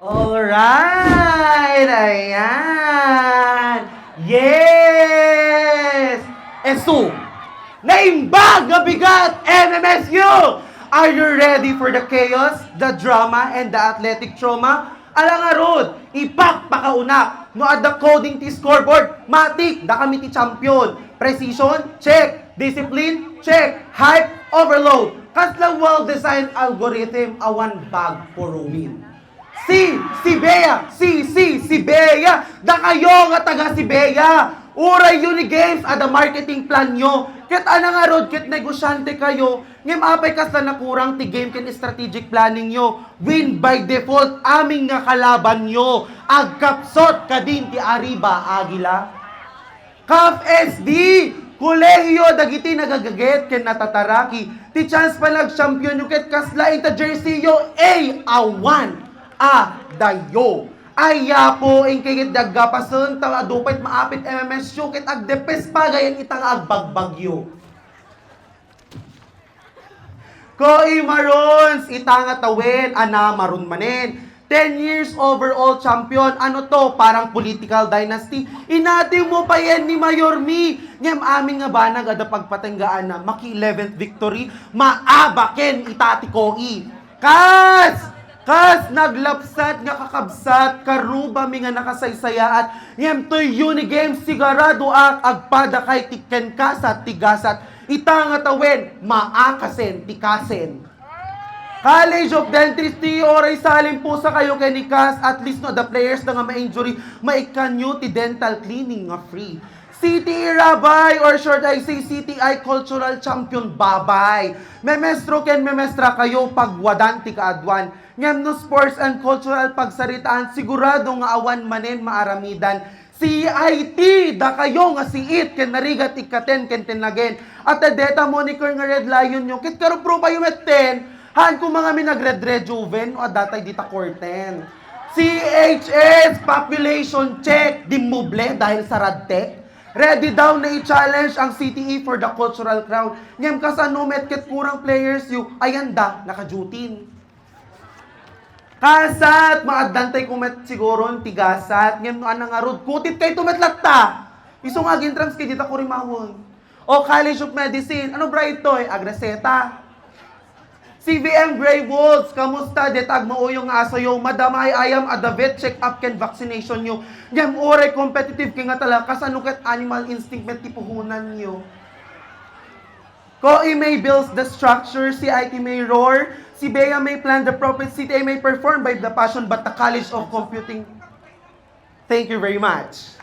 Alright! Ayan! Yes! Esu! Naimbag na bigat! MMSU! Are you ready for the chaos, the drama, and the athletic trauma? Alangarod, ipakpakaunak, no at the coding ti scoreboard, matik, da kami ti champion. Precision, check. Discipline, check. Hype, overload. Kaslang well-designed algorithm, awan bag for a win. Si Bea, si Bea, da kayo nga taga si Bea. Uray yun ni games ada marketing plan nyo. Kit nga rod, kit negosyante kayo, ngem apay kas na nakurang ti game ken strategic planning nyo. Win by default, aming nga kalaban nyo. Agkapsot kadin ti Arriba, Agila. CAF SD, kolehiyo dagiti nagagaget ken natataraki. Ti chance pa nag-champion yung ket kasla ita jersey yo, awan. Dayo. Aya po in kay daggapason ta adupay maapit MMSU ket agdepes pagayan itang agbagbagyo. Ko marons itanga tawen ana maron manen. 10 years overall champion. Ano to? Parang political dynasty. Inati mo pa yan ni Mayor Mi. Ngem aming nga banag ada pagpatenggaan na maki 11th victory. Maabaken itati ko i. Kas naglapsat nga kakabsat karuba mi nga nakasaysayaat ngem toy uni games sigurado agpada kay tiken kasat tigasat itanga tawen maakasen tikasen. College of Dentistry oray salim po sa kayo kay ni Kas at least no the players na nga ma-injury maikanyo ti dental cleaning nga free. CTE Rabay or short I say CTI Cultural Champion babay. Memestro ken memestra kayo pagwadan ti kaadwan. Ngem no sports and cultural pagsaritaan sigurado nga awan manen maaramidan. CIT da kayo nga siit ken narigat ikaten ken tenagen. At deta moniker nga Red Lion nyo kit karo pro pa yung ten. Han ko mga minag-red rejuven o datay dita korten. CHS population check dimuble dahil sa radtech. Ready daw na i-challenge ang CTE for the cultural crown. Ngem kasanumet ket kurang players yu ayanda nakajutin. Kasat maadantay kumet siguro tigasat ngem no anang arod kutit kay tumetlatta. Isong agin trans kay dita kurimawon. O College of Medicine, ano braytoy agreseta. CVM Grey Wolves, kamusta? Detag mauyong aso yung madamay ayam adavet check-up ken vaccination nyo. Ngem oray competitive kay nga tala kasanuket animal instinct met tipuhunan nyo. Ko may builds the structure, si IT may roar, si Bea may plan the profit, CTA may perform by the passion, but the College of Computing. Thank you very much.